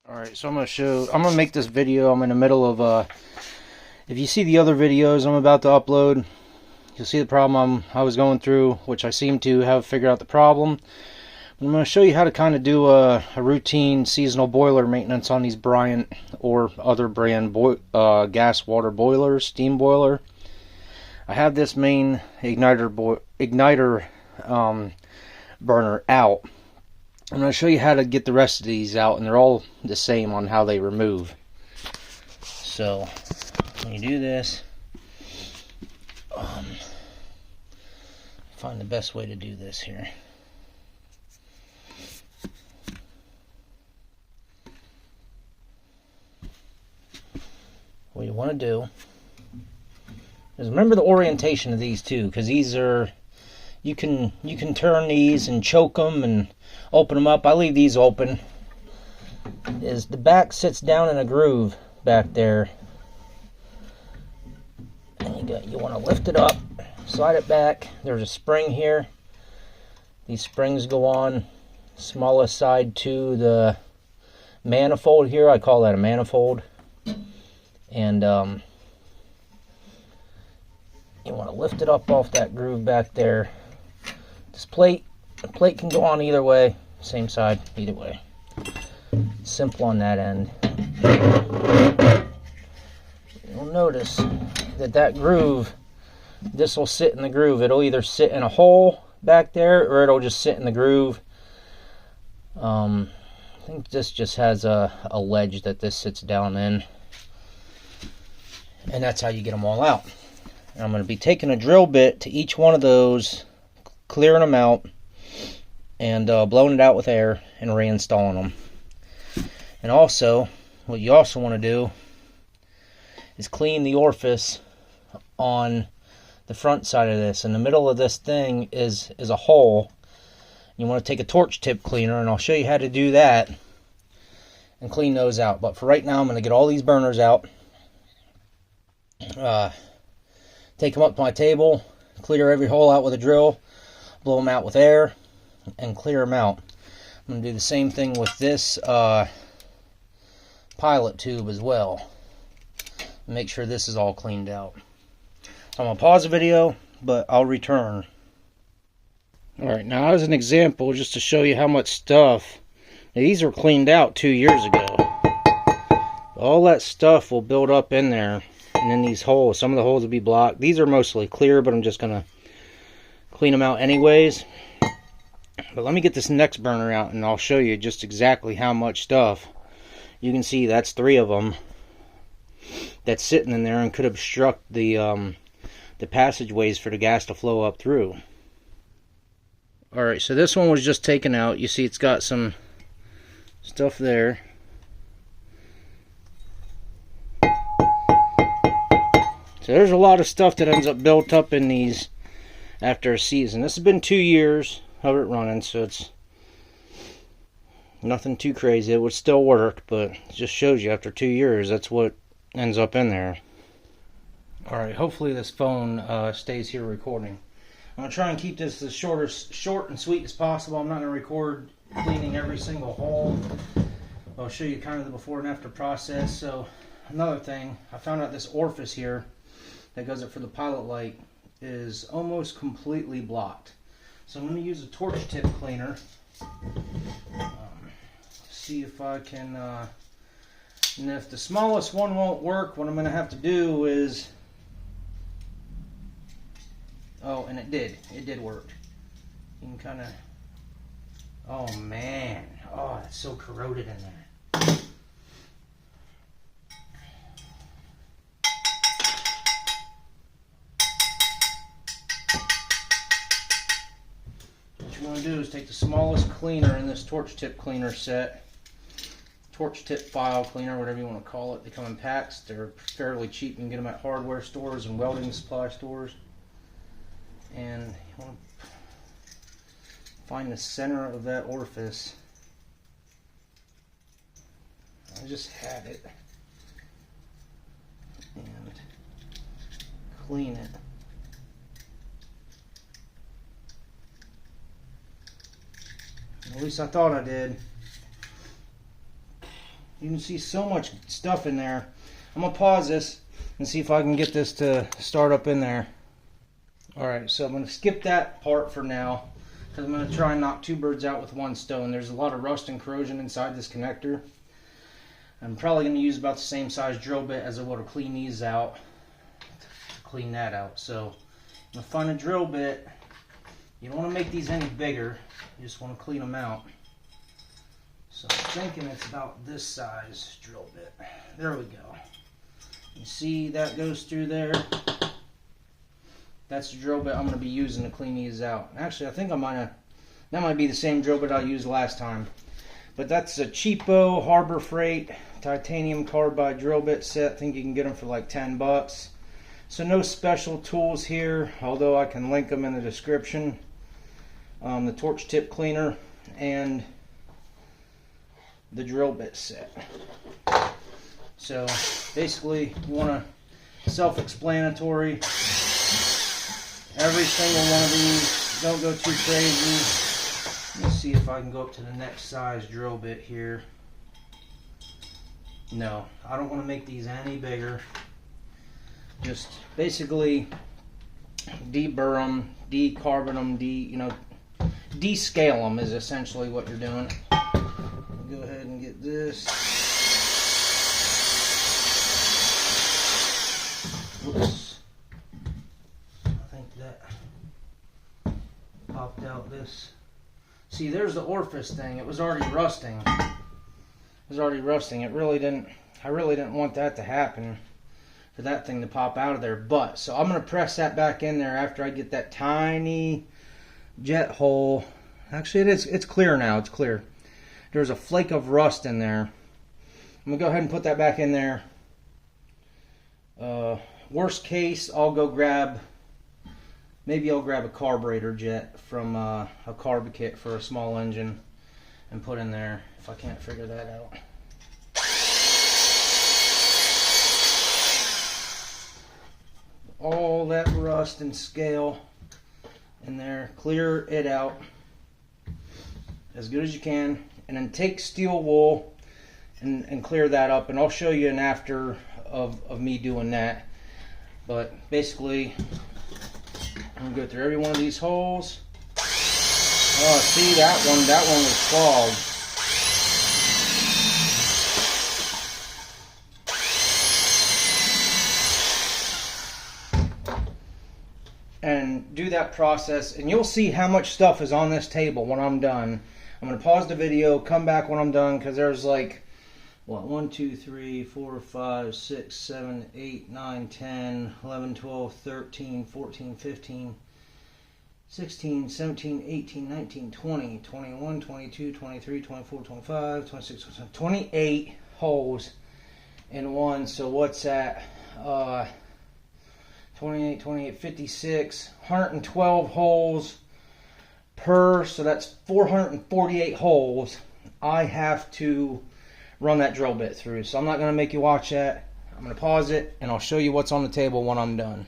Alright, so I'm gonna make this video. I'm in the middle of if you see the other videos I'm about to upload, you'll see the problem I was going through, which I seem to have figured out the problem. I'm going to show you how to kind of do a routine seasonal boiler maintenance on these Bryant or other brand gas water boilers, steam boiler. I have this main igniter burner out. I'm going to show you how to get the rest of these out, and they're all the same on how they remove. So when you do this, find the best way to do this here. What you want to do is remember the orientation of these too, because these are, you can turn these and choke them and open them up. I leave these open. Is the back sits down in a groove back there, and you want to lift it up, slide it back. There's a spring here. These springs go on smallest side to the manifold here. I call that a manifold. And you want to lift it up off that groove back there. This plate, the plate can go on either way, same side, either way. Simple on that end. You'll notice that groove, this will sit in the groove. It'll either sit in a hole back there, or it'll just sit in the groove. I think this just has a ledge that this sits down in. And that's how you get them all out. And I'm going to be taking a drill bit to each one of those, clearing them out, and blowing it out with air and reinstalling them. And also, what you also want to do is clean the orifice on the front side of this. In the middle of this thing is a hole. You want to take a torch tip cleaner, and I'll show you how to do that and clean those out. But for right now, I'm going to get all these burners out. Take them up to my table, clear every hole out with a drill, blow them out with air, and clear them out. I'm going to do the same thing with this pilot tube as well. Make sure this is all cleaned out. So I'm going to pause the video, but I'll return. Alright, now as an example, just to show you how much stuff, these are cleaned out 2 years ago. All that stuff will build up in there. And then these holes, some of the holes will be blocked. These are mostly clear, but I'm just going to clean them out anyways. But let me get this next burner out, and I'll show you just exactly how much stuff. You can see that's 3 of them that's sitting in there and could obstruct the passageways for the gas to flow up through. Alright, so this one was just taken out. You see it's got some stuff there. So there's a lot of stuff that ends up built up in these after a season. This has been 2 years of it running, so it's nothing too crazy. It would still work, but it just shows you after 2 years, that's what ends up in there. Alright, hopefully this phone stays here recording. I'm going to try and keep this as short and sweet as possible. I'm not going to record cleaning every single hole. I'll show you kind of the before and after process. So another thing, I found out this orifice here that goes up for the pilot light is almost completely blocked. So I'm going to use a torch tip cleaner. See if I can, and if the smallest one won't work, what I'm going to have to do is, oh, and it did work. You can kind of, oh man, oh, it's so corroded in there. What you want to do is take the smallest cleaner in this torch tip cleaner set, torch tip file cleaner, whatever you want to call it. They come in packs. They're fairly cheap. You can get them at hardware stores and welding supply stores. And you want to find the center of that orifice. I just had it. And clean it. At least I thought I did. You can see so much stuff in there. I'm going to pause this and see if I can get this to start up in there. Alright, so I'm going to skip that part for now, because I'm going to try and knock two birds out with one stone. There's a lot of rust and corrosion inside this connector. I'm probably going to use about the same size drill bit as I would to clean these out, to clean that out. So I'm going to find a drill bit. You don't want to make these any bigger, you just want to clean them out. So I'm thinking it's about this size drill bit. There we go. You see that goes through there? That's the drill bit I'm going to be using to clean these out. Actually, I think that might be the same drill bit I used last time. But that's a cheapo Harbor Freight titanium carbide drill bit set. I think you can get them for like 10 bucks. So no special tools here, although I can link them in the description. The torch tip cleaner and the drill bit set. So basically you want to self-explanatory. Every single one of these, don't go too crazy. Let's see if I can go up to the next size drill bit here. No, I don't want to make these any bigger. Just basically deburr them, decarbon them, descale them is essentially what you're doing. Go ahead and get this. Whoops. I think that popped out this. See, there's the orifice thing. It was already rusting. It really didn't, I really didn't want that to happen, for that thing to pop out of there. But, so I'm going to press that back in there after I get that tiny jet hole. Actually, it's clear now. It's clear. There's a flake of rust in there. I'm going to go ahead and put that back in there. Worst case, I'll grab a carburetor jet from a carb kit for a small engine and put in there if I can't figure that out. All that rust and scale in there, clear it out as good as you can, and then take steel wool and clear that up, and I'll show you an after of me doing that. But basically, I'm going to go through every one of these holes. Oh, see, that one was clogged. And do that process, and you'll see how much stuff is on this table when I'm done. I'm going to pause the video, come back when I'm done, because there's like, what, 1, 2, 3, 4, 5, 6, 7, 8, 9, 10, 11, 12, 13, 14, 15, 16, 17, 18, 19, 20, 21, 22, 23, 24, 25, 26, 27, 28 holes in one. So what's that? 28, 56, 112 holes per, so that's 448 holes I have to run that drill bit through. So I'm not going to make you watch that. I'm going to pause it and I'll show you what's on the table when I'm done.